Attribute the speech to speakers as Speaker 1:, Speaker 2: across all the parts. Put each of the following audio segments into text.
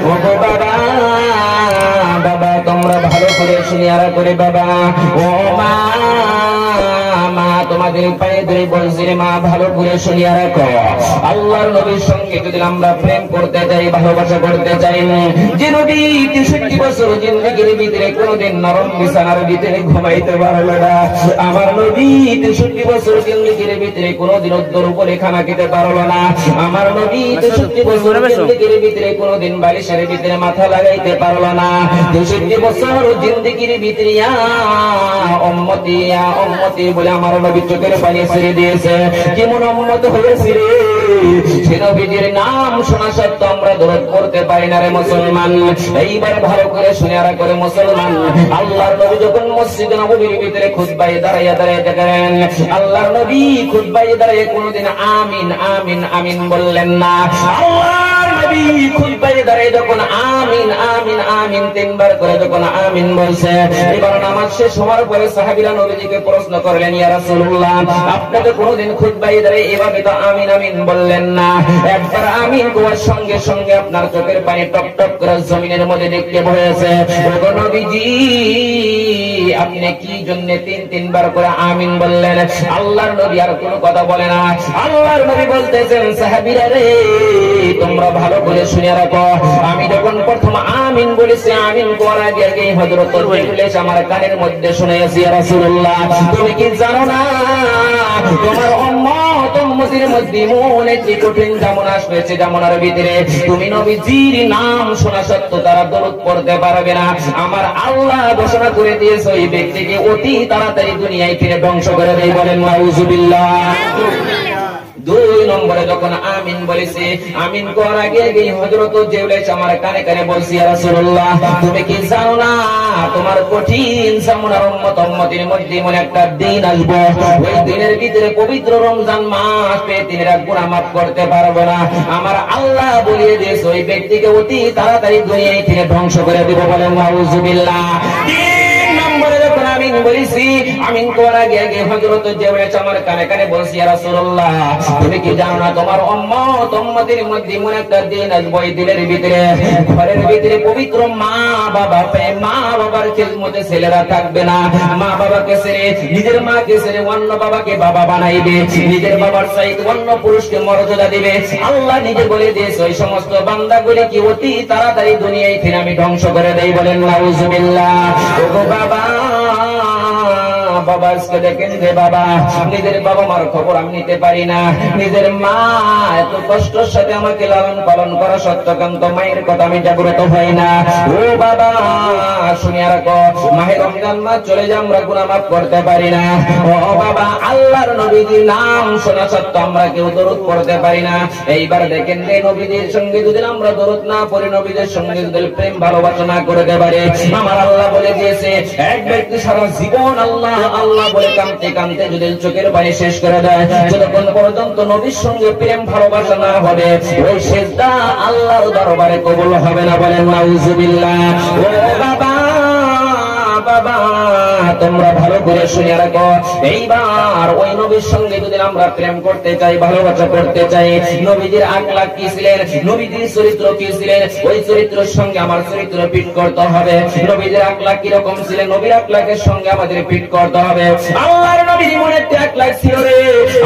Speaker 1: ও বাবা বাবা তোমরা ভালো করে শুনিয়ারা করে বাবা ও মা মা তোমাদের পায়ে ধরে বলছি রে মা ভালো করে শুনিয়া রাখো আল্লাহর নবীর সঙ্গে যদি আমরা প্রেম করতে চাই ভালোবাসা করতে চাই যে নবী 63 বছর জিন্দেগির ভিতরে কোনদিন নরম বিছানার ভিতরে ঘুমাইতে পারলো না আমার নবী 63 বছর জিন্দেগির ভিতরে কোনদিন উদ্দর উপরে খানা খেতে পারলো না আমার নবী 63 বছর জিন্দেগির ভিতরে কোনদিন বালিশের ভিতরে মাথা লাগাইতে পারলো না 63 বছর জিন্দেগির ভিতরে উম্মতি বলে আমার নবী চোখের পানি ছেড়ে দিয়েছে কেমন উম্মত হয়েছে রে সে নবীর নাম শোনা সত্ত্বেও আমরা দরদ পড়তে পারি না রে মুসলমান এইবার ভালো করে শুনে আর করে মুসলমান আল্লাহর নবী যখন মসজিদ নববীর ভিতরে খুতবায় দাঁড়াইয়া করেন আল্লাহর নবী খুতবায় দাঁড়িয়ে কোনোদিন আমিন আমিন আমিন বললেন না আল্লাহর নবী খুতবায় দাঁড়িয়ে যখন আমিন আমিন আমিন তিনবার করে যখন আমিন বলছে এবার নামাজ শেষ হওয়ার পরে সাহাবীরা নবীজিকে প্রশ্ন করলেন ইয়া রাসূলুল্লাহ আপনি তো কোনোদিন খুতবায় দাঁড়িয়ে এভাবে তো আমিন আমিন বললেন না একবার আমিন বলার সঙ্গে সঙ্গে আপনার চোখের পানি টপ টপ করে জমিনের মধ্যে দেখতে বসেছে ওগো নবীজি আপনি কি জন্য তিনবার করে আমিন বললেন আল্লাহর নবী আর কোনো কথা বলে না আল্লাহর নবী বলতেছেন সাহাবীরা রে তোমরা ভালো করে শুনে রাখো আমি যখন প্রথম আমিন বলেছি আমিন করার আগে হযরত জিবরিল আমার কানের মধ্যে শুনেছি ইয়া রাসূলুল্লাহ তুমি কি জানো না তোমার উম্মতের মধ্যে মনে যে কঠিন যেমন আসবে যেমনের ভিতরে তুমি নবীজির নাম শোনা সত্ত্বেও তারা দরুদ পড়তে পারবে না আমার আল্লাহ ঘোষণা করে দিয়েছে ওই ব্যক্তিকে অতি তাড়াতাড়ি দুনিয়ায় ফিরে ধ্বংস করে দেয় বলেন নাউজুবিল্লাহ দুই নম্বরে যখন আমিন বলেছে আমিন করার আগে হযরত জিবরিল আমার কানে কানে বলছি ইয়া রাসূলুল্লাহ তুমি কি জানো না তোমার কঠিন জামানার উম্মতের মধ্যে এমন একটা দিন আসবে ওই দিনের ভিতরে পবিত্র রমজান মাস পেয়ে তিনিরা গুনাহ মাফ করতে পারবে না আমার আল্লাহ বলিয়ে দিয়েছে ওই ব্যক্তিকে অতি তাড়াতাড়ি দুনিয়া থেকে ধ্বংস করে দেব বলেন নাউজুবিল্লাহ আমিন বলেছি আমিন করার আগে হযরত জিবরিল আমার কানে কানে বলছি ইয়া রাসূলুল্লাহ তুমি কি জানো না তোমার উম্মতের মধ্যে এমন একটা দিন আসবে ওই দিনের ভিতরে ঘরের ভিতরে পবিত্র মা বাবার খিদমতে ছেলেরা থাকবে না মা বাবাকে ছেড়ে নিজের মাকে ছেড়ে অন্য বাবাকে বাবা বানাইবে নিজের বাবার চাইতে অন্য পুরুষকে মর্যাদা দিবে আল্লাহ নিজে বলে দিয়েছে ওই সমস্ত বান্দাগুলি কি অতি তাড়াতাড়ি দুনিয়ায় ফিরে আমি ধ্বংস করে দেই বলেন নাউজুবিল্লাহ ওগো বাবা বাবা আজকে দেখেন যে বাবা নিজের বাবা মার খবর আমি নিতে পারি না নিজের মা এত কষ্টের সাথে আমাকে লালন পালন করা সত্ত্বেও কিন্তু মায়ের কথা আমি জাগ্রত হই না ও বাবা শুনিয়া রাখো মাহে রমজান মাস চলে যায় আমরা গুনাহ মাফ করতে পারি না ও বাবা আল্লাহর নবীর নাম শোনা সত্ত্বেও আমরা কেউ দরুদ পড়তে পারি না এইবার দেখেন যে নবীদের সঙ্গে যদি আমরা দরুদ না পড়ি নবীদের সঙ্গে যদি প্রেম ভালোবাসা না করতে পারি আমার আল্লাহ বলে দিয়েছে এক ব্যক্তি সারা জীবন আল্লাহ আল্লাহ বলে কাঁদতে কাঁদতে যদি চোখের পানি শেষ করে দেয় যতক্ষণ পর্যন্ত নবীর সঙ্গে প্রেম ভালোবাসা না হবে ওই সেজদা আল্লাহর দরবারে কবুল হবে না বলেন নাউজুবিল্লাহ ও বাবা বাবা তোমরা ভালো করে শুনে রাখো এইবার ওই নবীর সঙ্গে যদি আমরা প্রেম করতে চাই ভালোবাসা করতে চাই নবীজির আখলাক কি ছিলেন নবীজির চরিত্র কি ছিলেন ওই চরিত্রের সঙ্গে আমার চরিত্র ফিট করতে হবে নবীজির আখলাক কি রকম ছিলেন নবীর আখলাকের সঙ্গে আমাদের ফিট করতে হবে আল্লাহর নবীর মনে একটা আখলাক ছিল রে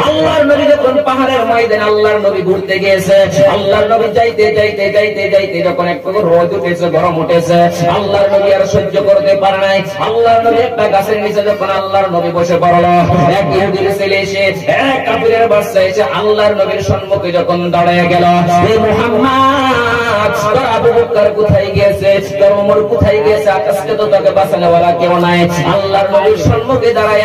Speaker 1: আল্লাহর নবী যখন পাহাড়ের ময়দানে আল্লাহর নবী ঘুরতে গিয়েছে আল্লাহর নবী যাইতে যাইতে যাইতে যাইতে যখন একটু রোদ উঠেছে গরম উঠেছে আল্লাহর নবী আর সহ্য করতে পারে নাই আল্লাহর নবী একটা গাছের নিচে যখন আল্লাহর নবী বসে পড়লো এক ইহুদির ছেলে এসে এক কাফিরের বাচ্চা এসে আল্লাহর নবীর সম্মুখে যখন দাঁড়িয়ে গেল হে মুহাম্মদ তোর আবু বকর কোথায় গিয়েছে তোর ওমর কোথায় গিয়েছে আকাশে তো তোকে বাঁচানোওয়ালা কেউ নাই আল্লাহর নবীর সম্মুখে দাঁড়ায়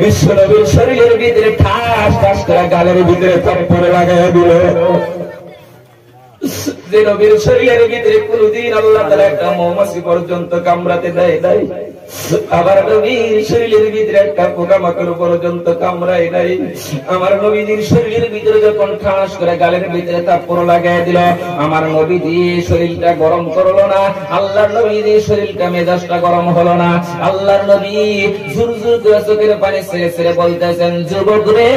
Speaker 1: বিশ্ব নবীর শরীরের ভিতরে ঠাস ঠাস করে গালের ভিতরে থাপ্পড় লাগাইয়া দিল যে নবীর শরীরের ভিতরে কোনদিন আল্লাহ তাআলা একটা মৌমাছি পর্যন্ত কামড়াতে দেয় নাই আবার নবীর শরীরের ভিতরে একটা পোকামাকড় পর্যন্ত কামড়ায় নাই আমার নবীজির শরীরের ভিতরে যখন ঠাস করে গালের ভিতরে থাপ্পড় লাগাই দিল আমার নবীজি শরীরটা গরম করলো না আল্লাহর নবীজির শরীরটা মেজাজটা গরম হলো না আল্লাহর নবী জোর জোর করে চোখের পানি ছেড়ে ছেড়ে বলতেছেন যুবক রে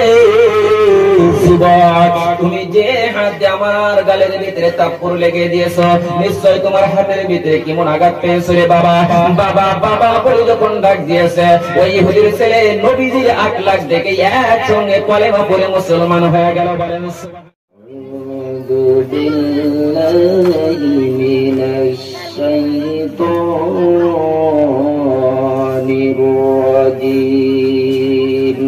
Speaker 1: যুবক তুমি যে হাত দিয়ে আমার গালের ভিতরে তাপ্পুর লেগে দিয়েছ, নিশ্চয় তোমার হাতের ভিতরে কেমন আঘাত পেয়েছ রে বাবা। বাবা বাবা বলে যখন ডাক দিয়েছে, ওই ইহুদির ছেলে নবীজির আকলাক দেখে একসঙ্গে কলেমা পড়ে মুসলমান হয়ে গেল। বলেন আউযু বিল্লাহি মিনাশ শাইতানির রাজীম।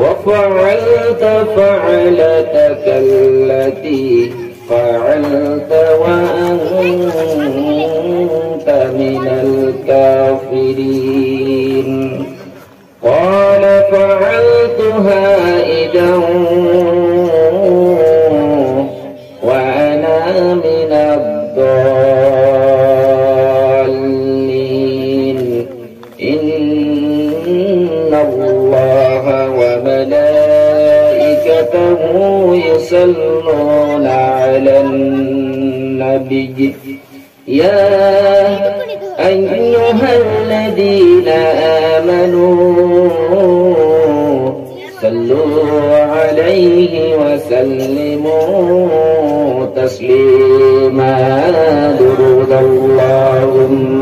Speaker 1: وفعلت فعلتك التي فعلت وأنت من الكافرين قال فعلتها إذا وأنا من الضالين إن الله وملائكته يصلون على النبي يا أيها الذين آمنوا صلوا عليه وسلموا تسليما درود اللهم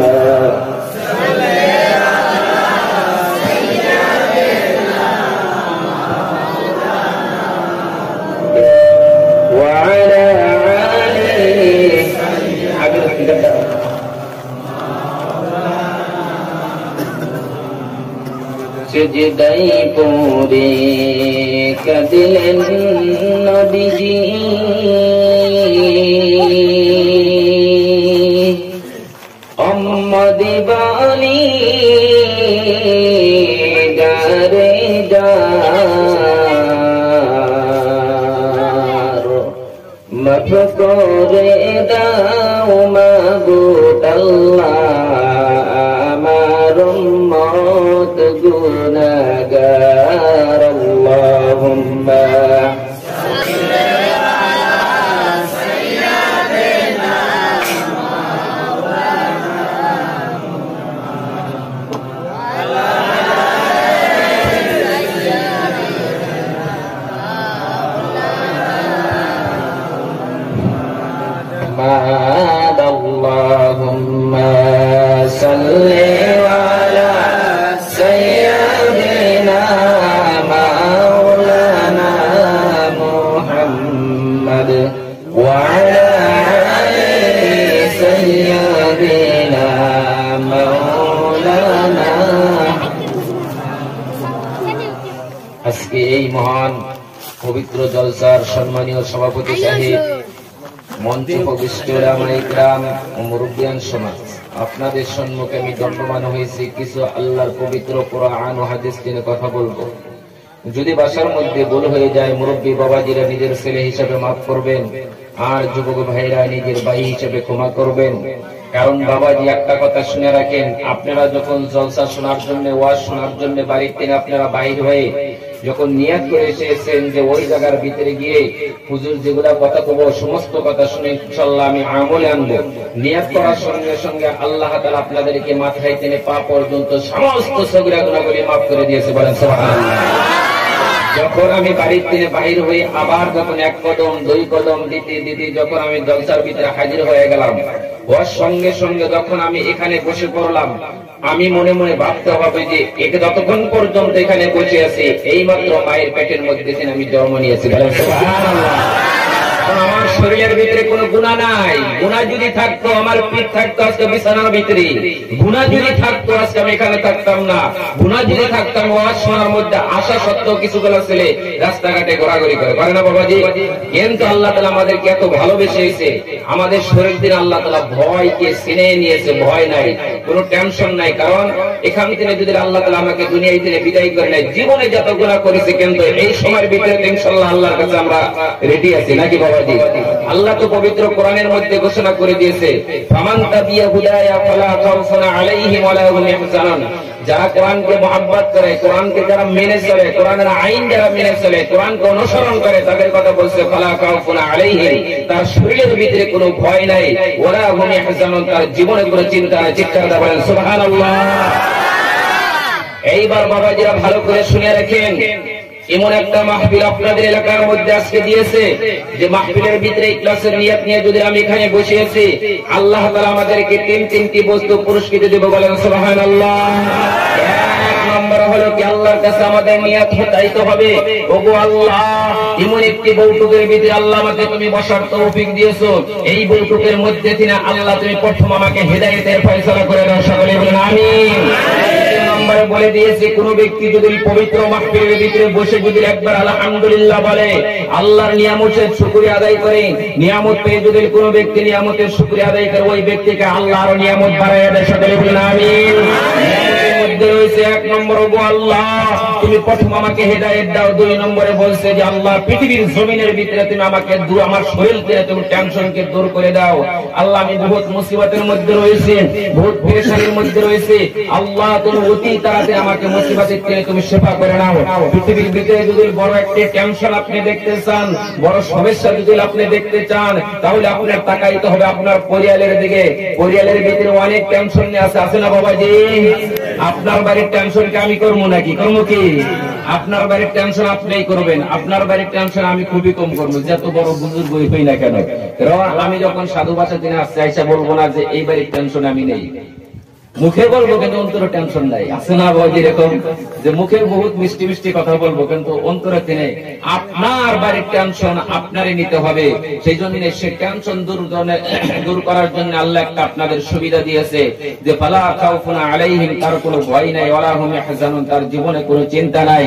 Speaker 1: وعلى آله سجدي پوری کدل نبی جی امد بانی گارے جار مف کرے داؤ معبود اللہ আমার উম্মত গুনাহগার আল্লাহুম্মা সাল্লি আলা সাইয়্যিদিনা محمد اللهم صل على سيدنا مولانا محمد وعلى آل سيدنا مولانا আজকে এই মহান পবিত্র জলসার সম্মানীয় সভাপতি সাহেব, মঞ্চে উপবিষ্ট ওলামায়ে কেরাম ও মুরব্বিয়ান সমাজ, আপনাদের সম্মুখে আমি দণ্ডমান হয়েছি কিছু আল্লাহর পবিত্র কোরআন ও হাদিস নিয়ে কথা বলবো। যদি ভাষার মধ্যে ভুল হয়ে যায় মুরব্বী বাবাজিরা নিজের ছেলে হিসেবে মাফ করবেন, আর যুবক ভাইরা নিজের ভাই হিসেবে ক্ষমা করবেন। কারণ বাবাজি একটা কথা শুনে রাখেন, আপনারা যখন জলসা শোনার জন্য, ওয়াজ শোনার জন্য বাড়ির থেকে আপনারা বাইর হয়ে যখন নিয়াত করে এসেছেন যে ওই জায়গার ভিতরে গিয়ে হুজুর যেগুলা কথা কব সমস্ত কথা শুনে ইনশাআল্লাহ আমি আমলে আনবো, নিয়াত করার সঙ্গে সঙ্গে আল্লাহ তাআলা আপনাদেরকে মাথায় টেনে পা পর্যন্ত সমস্ত সগীরা গুনাহগুলি মাফ করে দিয়েছে। বলেন সুবহানাল্লাহ। যখন আমি বাড়ির থেকে বাহির হয়ে আবার যখন এক কদম দুই কদম দিতে দিতে যখন আমি জলসার ভিতরে হাজির হয়ে গেলাম, ওর সঙ্গে সঙ্গে যখন আমি এখানে বসে পড়লাম, আমি মনে মনে ভাবতে হবে যে একে যতক্ষণ পর্যন্ত এখানে বসে আছি এইমাত্র মায়ের পেটের মধ্যে আমি জন্ম নিয়েছি। সুবহানাল্লাহ। আমার শরীরের ভিতরে কোনো গুনাহ নাই। গুনাহ যদি থাকতো আমার পিঠ থাকতো আজকে বিছানার ভিতরে, গুনাহ যদি থাকতো আজকে আমি এখানে থাকতাম না। গুনাহ যদি থাকতাম ওয়াজ শোনার মধ্যে আসা সত্ত্বেও কিছু গুলো ছেলে রাস্তাঘাটে ঘোরাঘুরি করে, পারে না বাবাজি? কিন্তু আল্লাহ তাআলা আমাদেরকে এত ভালোবেসেছে, আমাদের শরীর দিন আল্লাহ তাআলা ভয়কে চিনে নিয়েছে। ভয় নাই, কোনো টেনশন নাই। কারণ এখান থেকে যদি আল্লাহ তাআলা আমাকে দুনিয়ায় থেকে বিদায় করে নেয়, জীবনে যত গুনাহ করেছে কিন্তু এই সময়ের ভিতরে ইনশাআল্লাহ আল্লাহর কাছে আমরা রেডি আছি, নাকি বাবাজি? আল্লাহ তো পবিত্র কোরআনের মধ্যে ঘোষণা করে দিয়েছে, ফামান তাবিয়া হুদায়া ফালা খাউফুন আলাইহিম ওয়ালা হুম ইয়াহজানুন। যারা কোরআনকে মহব্বত করে, কোরআনকে যারা মেনে চলে, কোরআনের আইন যারা মেনে চলে, কোরআনকে অনুসরণ করে, তাদের কথা বলছে ফালা খাউফুন আলাইহিম, তার শরীরের ভিতরে কোনো ভয় নাই, ওয়ালা হুম ইয়াহজানুন, তার জীবনে কোনো চিন্তা নাই। চিৎকার দিয়ে বলেন সুবহানাল্লাহ। এইবার বাবাজিরা ভালো করে শুনে রাখেন, এমন একটা মাহফিল আপনাদের এলাকার মধ্যে আজকে দিয়েছে যে মাহফিলের ভিতরে ইখলাসের নিয়ত নিয়ে যদি আমি এখানে বসে আছি, আল্লাহ তাআলা আমাদেরকে তিনটি বস্তু পুরস্কৃত দেবে, বলেন সুবহানাল্লাহ। এক নম্বর হলো কি আল্লাহর কাছে আমাদের নিয়ত হতে হবে, ওগো আল্লাহ এমন একটি বৈঠকের ভিতরে আল্লাহ আমাকে তুমি বসার তৌফিক দিয়েছো, এই বৈঠকের মধ্যে থেকে আল্লাহ তুমি প্রথম আমাকে হেদায়েতের ফয়সালা করে দাও, সকলে বলেন আমিন। বলে দিয়েছে কোন ব্যক্তি যদি পবিত্র মাহফিলের ভিতরে বসে যদি একবার আলহামদুলিল্লাহ বলে, আল্লাহর নিয়ামতের শুকরিয়া আদায় করে, নিয়ামত পেয়ে যদি কোন ব্যক্তি নিয়ামতের শুকরিয়া আদায় করে, ওই ব্যক্তিকে আল্লাহ আরো নিয়ামত বাড়াইয়া দেয়, সকলে বলেন আমিন। এক নম্বর ওগো আল্লাহ তুমি প্রথম আমাকে হেদায়েত দাও, দুই নম্বরে বলছে যে আল্লাহ পৃথিবীর জমিনের ভিতরে তুমি আমাকে আমার শরীর থেকে তুমি টেনশনকে দূর করে দাও। আল্লাহ আমি বহুত মুসিবতের মধ্যে রয়েছি, বহুত পেরেশানির মধ্যে রয়েছি, আল্লাহ তুমি অতি তাড়াতাড়ি আমাকে মুসিবতের থেকে তুমি সেবা করে নাও। পৃথিবীর ভিতরে যদি বড় একটা টেনশন আপনি দেখতে চান, বড় সমস্যা যদি আপনি দেখতে চান, তাহলে আপনার তাকাইতে হবে আপনার পরিবারের দিকে। পরিবারের ভিতরে অনেক টেনশন নিয়ে আছে না বাবাজি? আপনার বাড়ির টেনশনকে আমি করবো নাকি? করবো কি? আপনার বাড়ির টেনশন আপনিই করবেন, আপনার বাড়ির টেনশন আমি খুবই কম করবো, যত বড় বুজুর্গ হই না কেন। আমি যখন সাধু ভাষা দিনে আসছে আইসা বলবো না যে এই বাড়ির টেনশন আমি নেই, মুখে বলবো কিন্তু অন্তরে টেনশন নাই, আছে না বাবা? এরকম যে মুখে বহুত মিষ্টি মিষ্টি কথা বলবো কিন্তু অন্তরে তিনি আপনার বাড়ির টেনশন আপনারই নিতে হবে। সেই জন্য সেই টেনশন দূর করার জন্য আল্লাহ একটা আপনাদের সুবিধা দিয়েছে যে ফালা খাউফুন আলাইহিম, তার কোনো ভয় নাই, ওয়ালা হুম ইয়াহজানুন, তার জীবনে কোনো চিন্তা নাই।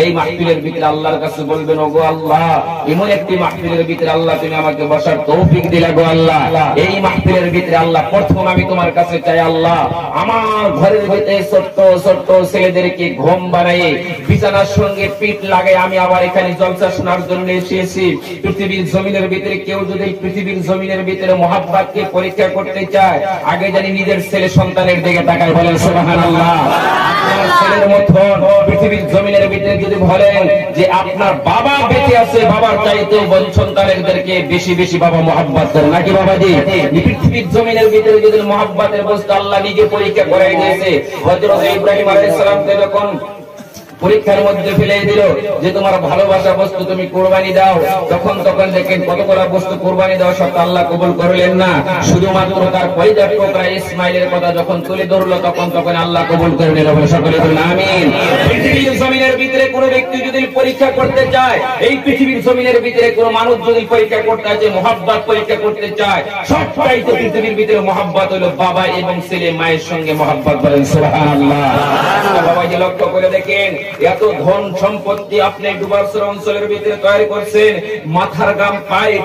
Speaker 1: এই মাহফিলের ভিতরে আল্লাহর কাছে বলবেন ওগো আল্লাহ এমন একটি মাহফিলের ভিতরে আল্লাহ তুমি আমাকে বসার তৌফিক দিলে গো আল্লাহ। এই মাহফিলের ভিতরে আল্লাহ প্রথম আমি তোমার কাছে চাই আল্লাহ আমার ঘরের ভিতরে ছোট্ট ছোট্ট ছেলেদেরকে ঘুম বানাই, বিছানার সঙ্গে পিঠ লাগাই আমি আবার এখানে জলসা শোনার জন্য এসেছি। পৃথিবীর জমিনের ভিতরে কেউ যদি পৃথিবীর জমিনের ভিতরে মহাব্বতকে পরীক্ষা করতে চায়, আগে জানি নিজের ছেলে সন্তানের দিকে তাকায়, বলেন সুবহানাল্লাহ। ছেলের মতন পৃথিবীর জমিনের ভিতরে যদি বলেন যে আপনার বাবা বেঁচে আছে, বাবার চাইতেও সন্তানেরদেরকে বেশি বেশি বাবা মহাব্বত করে নাকি বাবাজি? পৃথিবীর জমিনের ভিতরে যদি মহাব্বতের বস্তু আল্লাহ নিজে পরীক্ষা করাই দিয়েছে। হযরত ইব্রাহিম আলাইহিস সালামকে যখন পরীক্ষার মধ্যে ফেলে দিল যে তোমার ভালোবাসা বস্তু তুমি কুরবানি দাও, তখন দেখেন কতগুলো বস্তু কুরবানি দেওয়া সব আল্লাহ কবুল করলেন না, শুধুমাত্র তার পরিজাত টুকরা ইসমাইলের কথা যখন তুলে ধরলো তখন আল্লাহ কবুল করে নিল, বলে সকলে বলেন আমিন। পৃথিবীর জমিনের ভিতরে কোনো ব্যক্তি যদি পরীক্ষা করতে চায়, এই পৃথিবীর জমিনের ভিতরে কোনো মানুষ যদি পরীক্ষা করতে চায়, মহব্বত পরীক্ষা করতে চায়, সবচাইতে পৃথিবীর ভিতরে মহব্বত হলো বাবা এবং ছেলে মায়ের সঙ্গে মহব্বত, বলেন সুবহানাল্লাহ। বাবা যে লক্ষ্য করে দেখেন এত ধন সম্পত্তি আপনি ডুবারসর অঞ্চলের ভিতরে তৈরি করছেন, মাথার গাম পায়ে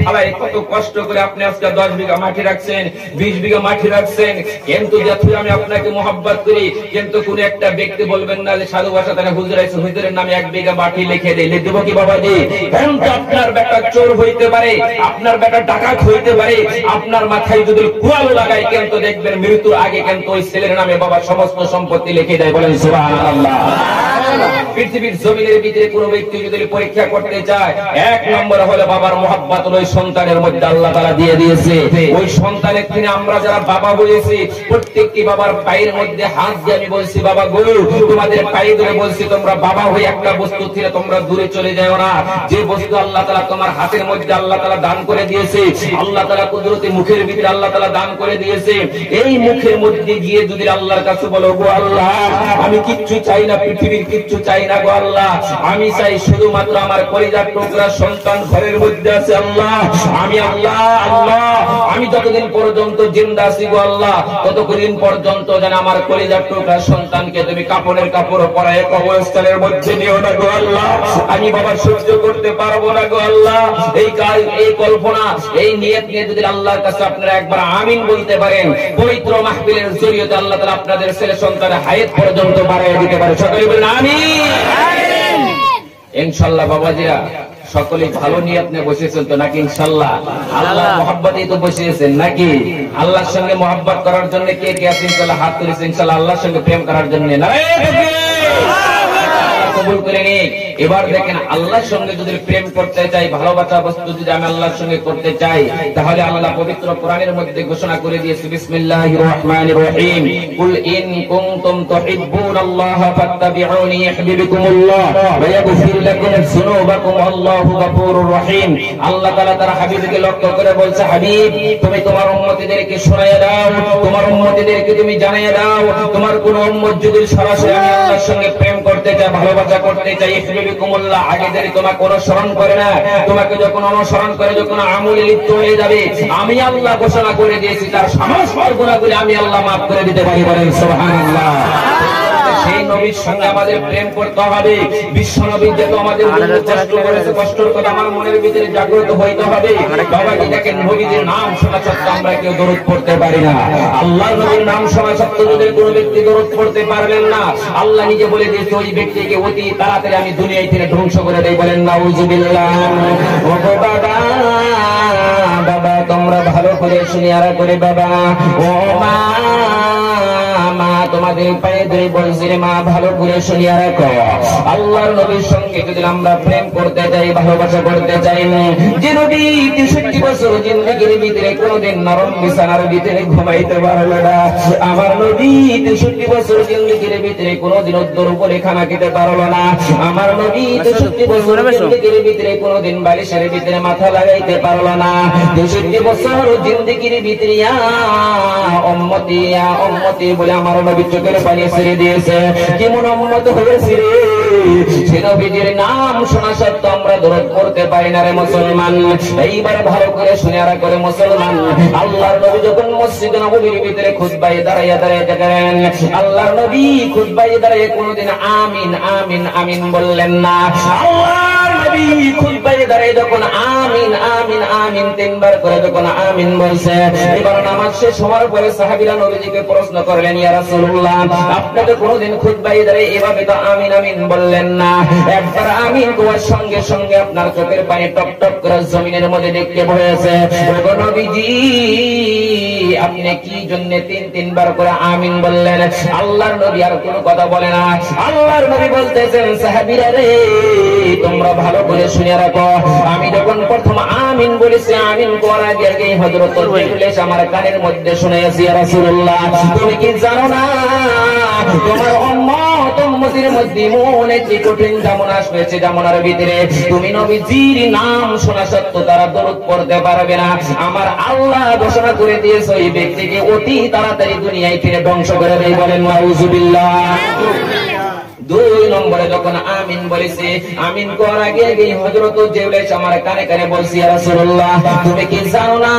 Speaker 1: ফালায় কত কষ্ট করে আপনি আজকে 10 বিঘা মাটি রাখছেন, 20 বিঘা মাটি রাখছেন, কিন্তু যতই আমি আপনাকে মহব্বত করি, কিন্তু কোন একটা ব্যক্তি বলবেন না যে সাধু ভাষা তারা হুজুর আছে, হুজুরের নামে 1 বিঘা মাটি লিখে দেয়, দেব কি বাবাজি? কারণ আপনার বেটা চোর হইতে পারে, আপনার বেটা ডাকাত হইতে পারে, আপনার মাথায় যদি কুয়ালো লাগায় কিন্তু দেখবেন মৃত্যুর আগে কিন্তু ওই ছেলের নামে বাবা সমস্ত সম্পত্তি লিখে দেয়, বলেন সুবহানাল্লাহ। পৃথিবীর জমিনের ভিতরে কোন ব্যক্তি যদি পরীক্ষা করতে চায়, এক নম্বর হলো বাবার মহব্বত ওই সন্তানের মধ্যে আল্লাহ তাআলা দিয়ে দিয়েছে। ওই সন্তানের তিনি আমরা যারা বাবা বলেছি, প্রত্যেকটি বাবার পায়ের মধ্যে হাত দিয়ে আমি বলছি বাবা গো, তোমাদের পায়ে ধরে বলছি তোমরা বাবা হয়ে একটা বস্তু থেকে তোমরা দূরে চলে যাও না। যে বস্তু আল্লাহ তাআলা তোমার হাতের মধ্যে আল্লাহ তাআলা দান করে দিয়েছে, আল্লাহ তাআলা কুদরতি মুখের ভিতরে আল্লাহ তাআলা দান করে দিয়েছে, এই মুখের মধ্যে গিয়ে যদি আল্লাহর কাছে বলো গো আল্লাহ আমি কিচ্ছু চাই না, পৃথিবীর কিচ্ছু চাই না গো আল্লাহ, আমি চাই শুধুমাত্র আমার কলিজার টুকরা সন্তান ঘরের মধ্যে আছে আল্লাহ, আমি আমি যতদিন পর্যন্ত জিন্দা আছি গো আল্লাহ, ততদিন পর্যন্ত যেন আমার কলিজার টুকরা সন্তানকে তুমি কাপড়ের কাপড় পরায় কবরস্থানের মধ্যে নিও না গো আল্লাহ। আমি বাবা সহ্য করতে পারবো না গো আল্লাহ। এই কাজ, এই কল্পনা, এই নিয়ত নিয়ে যদি আল্লাহর কাছে আপনারা একবার আমিন বলতে পারেন, পবিত্র মাহফিলের জরিয়তে আল্লাহ তাআলা আপনাদের ছেলে সন্তানের হায়াত পর্যন্ত বাড়ায় দিতে পারে, সকলে বলেন আমিন। ইনশাআল্লাহ বাবাজিরা সকলে ভালো নিয়ত নিয়ে বসেছেন তো নাকি? ইনশাআল্লাহ আল্লাহ মহব্বতেই তো বসেছেন নাকি? আল্লাহর সঙ্গে মহব্বত করার জন্য কে কে আছেন? ইনশাআল্লাহ হাত তুলেছেন। ইনশাআল্লাহ আল্লাহর সঙ্গে প্রেম করার জন্য কবুল করে নিক। এবার দেখেন আল্লাহর সঙ্গে যদি প্রেম করতে চাই, ভালোবাসা বস্তু যদি আমি আল্লাহর সঙ্গে করতে চাই, তাহলে আল্লাহ পবিত্র কোরআনের মধ্যে ঘোষণা করে দিয়েছে বিসমিল্লাহির রহমানির রহিম, কুল ইন কুনতুম তুহিব্বুনাল্লাহ ফাত্তাবিউনি ইউহিব্বুকুমুল্লাহ ওয়া ইয়াগফির লাকুম যুনুবাকুম আল্লাহু গফুরুর রহিম। আল্লাহ তাআলা তার হাবিবকে লক্ষ্য করে বলছে, হাবিব তুমি তোমার উম্মতিদেরকে শোনায়ে দাও, তোমার উম্মতিদেরকে তুমি জানিয়ে দাও, তোমার কোন উম্মত যদি সরাসরি আমি আল্লাহর সঙ্গে প্রেম করতে চায়, ভালোবাসা করতে চাই, ইউহিব্বুকুমুল্লাহ আগে যদি তোমাকে অনুসরণ করে না, তোমাকে যখন অনুসরণ করে যখন আমলে লিপ্ত হয়ে যাবে, আমি আল্লাহ ঘোষণা করে দিয়েছি তার সমস্ত গুনাহগুলি আমি আল্লাহ মাফ করে দিতে পারি। বলেন সুবহানাল্লাহ। সেই নবীর সঙ্গে আমাদের প্রেম করতে হবে। বিশ্ব নবী যেহেতু আমাদের কষ্ট করেছে, কষ্টের কথা আমার মনের ভিতরে জাগ্রত হইতে হবে। বাবা দেখেন নবীদের নাম শোনা সত্ত্বেও আমরা কেউ দরুদ পড়তে পারি না। আল্লাহর নবীর নাম শোনা সত্ত্বেও যদি কোনো ব্যক্তি দরুদ পড়তে পারবেন না, আল্লাহ নিজে বলে দিয়েছে ওই ব্যক্তিকে অতি তাড়াতাড়ি আমি দুনিয়া থেকে ধ্বংস করে দেই। বলেন নাউজুবিল্লাহ। ও বাবা, বাবা তোমরা ভালো করে শুনিয়ারা করে বাবা, ও মা, মা তোমাদের পায়ে ধরে বলছি রে মা, ভালো করে শুনিয়া রাখো। আল্লাহর নবীর সঙ্গে যদি আমরা প্রেম করতে চাই, ভালোবাসা করতে চাই, যে নবী 63 বছর জিন্দেগির ভিতরে কোনদিন নরম বিছানার ভিতরে ঘুমাইতে পারল না, আমার নবী 63 বছর জিন্দেগির ভিতরে কোনদিন উদ্দর উপরে খানা খেতে পারল না, আমার নবী 63 বছর জিন্দেগির ভিতরে কোনদিন বালিশের ভিতরে মাথা লাগাইতে পারল না, 63 বছর জিন্দেগির ভিতরে উম্মতি উম্মতি বলে আমার নবী চোখের পানি ছেড়ে দিয়েছে। কেমন উম্মত হয়েছে রে, সে নবীর নাম শোনা সত্ত্বেও আমরা দরুদ পড়তে পারি না রে মুসলমান। এইবার ভালো করে শুনিয়ারা করে মুসলমান, আল্লাহর নবী যখন মসজিদে নববীর ভিতরে খুতবায় দাঁড়াইয়া করেন, আল্লাহর নবী খুতবায় দাঁড়িয়ে কোনদিন আমিন আমিন আমিন বললেন না। আল্লাহর নবী খুতবায় দাঁড়িয়ে যখন আমিন আমিন আমিন 3 বার করে যখন আমিন বলছে, এবার নামাজ শেষ হওয়ার পরে সাহাবীরা নবীজিকে প্রশ্ন করলেন, ইয়া রাসূলুল্লাহ আপনি তো কোনদিন খুতবায় দাঁড়িয়ে এভাবে তো আমিন আমিন বললেন না, একবার আমিন কোয়ার সঙ্গে সঙ্গে আপনার চোখের পানি টপ টপ করে জমিনের মধ্যে দেখতে বসেছে। ওগো নবীজি আপনি কি জন্য 3 বার করে আমিন বললেন? আল্লাহর নবী আর কোনো কথা বলে না। আল্লাহর নবী বলতেছেন, সাহাবীরা রে তোমরা ভালো করে শুনে রাখো, আমি যখন প্রথম আমিন বলেছি, আমিন করার আগে হযরত জিবরিল আমার কানের মধ্যে শুনেছি, ইয়া রাসূলুল্লাহ তুমি কি জানো না তোমার উম্মত উম্মতির মধ্যে মনে যে কঠিন জামন আসবে, জামনার ভিতরে তুমি নবীজির নাম শোনা সত্ত্বেও তারা দরুদ পড়তে পারবে না। আমার আল্লাহ ঘোষণা করে দিয়েছে ওই ব্যক্তিকে অতি তাড়াতাড়ি দুনিয়ায় থেকে ধ্বংস করে দেয়। বলেন নাউজুবিল্লাহ। 2 নম্বরে যখন আমিন বলেছে, আমিন করার আগে হযরত জিবরিল আমার কানে কানে বলছি, ইয়া রাসূলুল্লাহ তুমি কি জানো না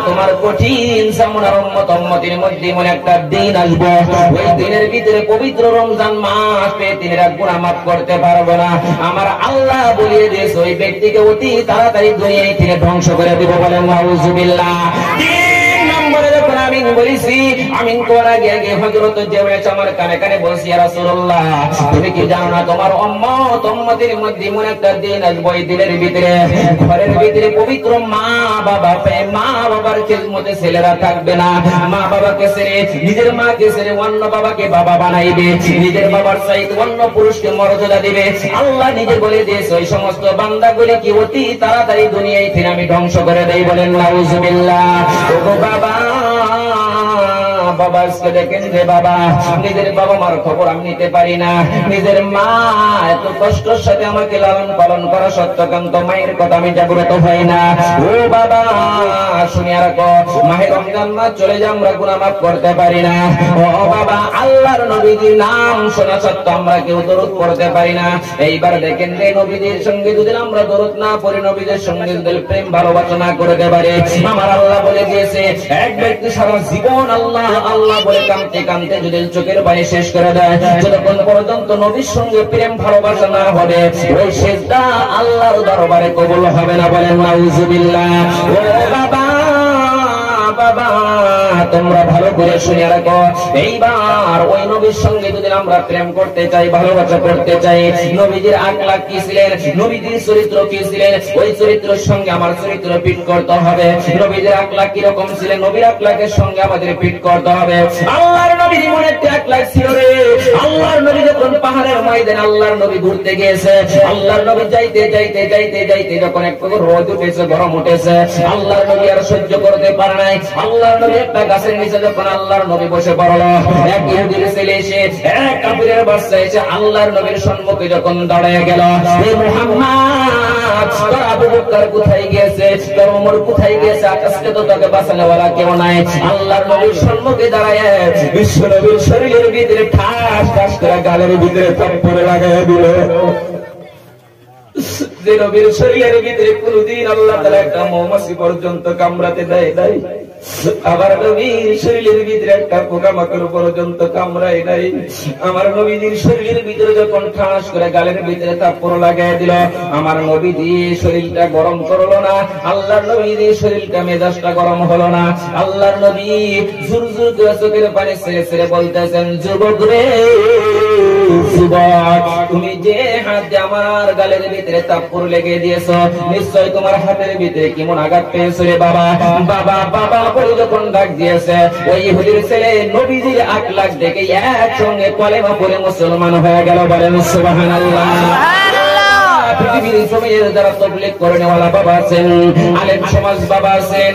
Speaker 1: তোমার কঠিন জামনার উম্মত উম্মতির মধ্যে এমন একটা দিন আসবে, ওই দিনের ভিতরে পবিত্র রমজান মাস পেয়ে তিনিরা গুনাহ মাফ করতে পারবে না। আমার আল্লাহ বলিয়ে দিয়েছে ওই ব্যক্তিকে অতি তাড়াতাড়ি দুনিয়া থেকে ধ্বংস করে দেব। বলেন নাউজুবিল্লাহ। 3 নম্বরে যখন আমিন বলেছি, আমিন করার আগে হযরত জিবরিল আমার কানে কানে বলছি, ইয়া রাসূলুল্লাহ তুমি কি জানো না তোমার উম্মত উম্মতের মধ্যে এমন একটা দিন আসবে, ওই দিনের ভিতরে ঘরের ভিতরে পবিত্র মা বাবা মা বাবার খেদমতে ছেলেরা থাকবে না, মা বাবাকে ছেড়ে নিজের মাকে ছেড়ে অন্য বাবাকে বাবা বানাইবে, নিজের বাবার চাইতে অন্য পুরুষকে মর্যাদা দিবে। আল্লাহ নিজে বলে দিয়েছে ওই সমস্ত বান্দাগুলি কি অতি তাড়াতাড়ি দুনিয়ায় থেকে আমি ধ্বংস করে দেই। বলেন নাউজুবিল্লাহ। ও বাবা, বাবা আজকে দেখেন যে বাবা নিজের বাবা মার খবর আমি নিতে পারি না, নিজের মা এত কষ্টের সাথে আমাকে লালন পালন করা সত্ত্বেও কিন্তু মায়ের কথা আমি জাগ্রত হই না। ও বাবা শুনিয়া রাখো, মাহে রমজান মাস চলে যায় আমরা গুনাহ মাফ করতে পারি না। ও বাবা আল্লাহর নবীর নাম শোনা সত্ত্বেও আমরা কেউ দরুদ পড়তে পারি না। এইবার দেখেন যে নবীদের সঙ্গে যদি আমরা দরুদ না পড়ি, নবীদের সঙ্গে যদি প্রেম ভালোবাসা না করতে পারি, আমার আল্লাহ বলে দিয়েছে এক ব্যক্তি সারা জীবন আল্লাহ আল্লাহ বলে কাঁদতে কাঁদতে যদি চোখের পানি শেষ করে দেয়, যতক্ষণ পর্যন্ত নবীর সঙ্গে প্রেম ভালোবাসা না হবে ওই সেজদা আল্লাহর দরবারে কবুল হবে না। বলেন নাউজুবিল্লাহ। ও বাবা, বাবা তোমরা ভালো করে শুনে রাখো, এইবার ওই নবীর সঙ্গে যদি আমরা প্রেম করতে চাই, ভালোবাসা করতে চাই, নবীজির আখলাক কি ছিলেন, নবীজির চরিত্র কি ছিলেন, ওই চরিত্রের সঙ্গে আমার চরিত্র ফিট করতে হবে। নবীজির আখলাক কি রকম ছিলেন, নবীর আখলাকের সঙ্গে আমাদের ফিট করতে হবে। আল্লাহর নবীর মনে ত্যাগ লাগছিল রে। আল্লাহর নবী যখন পাহাড়ের ময়দানে আল্লাহর নবী ঘুরতে গিয়েছে, আল্লাহর নবী যাইতে যাইতে যাইতে যাইতে যখন একটু রোদ উঠেছে, গরম উঠেছে, আল্লাহর নবী আর সহ্য করতে পারে নাই। আল্লাহর নবী একটা গাছের নিচে যখন আল্লাহর নবী বসে পড়লো, এক ইহুদির ছেলে এসে, এক কাফিরের বাচ্চা এসে আল্লাহর নবীর সম্মুখে যখন দাঁড়িয়ে গেল, হে মুহাম্মদ, তোর আবু বকর কোথায় গিয়েছে, তোর ওমর কোথায় গিয়েছে, আজকে তো তোকে বাঁচানোওয়ালা কেউ নাই। আল্লাহর নবীর সম্মুখে দাঁড়ায় বিশ্ব নবীর শরীরের ভিতরে ঠাস ঠাস করে গালের ভিতরে থাপ্পড় লাগাইয়া দিল। যে নবীর শরীরের ভিতরে কোনদিন আল্লাহ তাআলা একটা মৌমাছি পর্যন্ত কামড়াতে দেয় নাই, আবার নবীর শরীরের ভিতরে একটা পোকামাকড় পর্যন্ত কামড়ায় নাই। আমার নবীর শরীরের ভিতরে যখন ঠাস করে গালের ভিতরে থাপ্পড় লাগাই দিল, আমার নবীর শরীরটা গরম করলো না, আল্লাহর নবীর শরীরটা মেজাজটা গরম হলো না। আল্লাহর নবী জোর জোর করে চোখের পানি ছেড়ে ছেড়ে বলতেছেন, যুবক রে যুবক, তুমি যে হাত দিয়ে আমার গালের ভিতরে থাপ্পড় লেগে দিয়েছ, নিশ্চয় তোমার হাতের ভিতরে কেমন আঘাত পেয়েছো রে বাবা। বাবা বাবা বলে যখন ডাক দিয়েছে, ওই ইহুদির ছেলে নবীজির আকলাক দেখে একসঙ্গে কলেমা পড়ে মুসলমান হয়ে গেল। বলেন সুবহানাল্লাহ। পৃথিবীর জমিনে যারা তাবলীগ করে নেওয়ালা বাবা আছেন, আলেম সমাজ বাবা আছেন,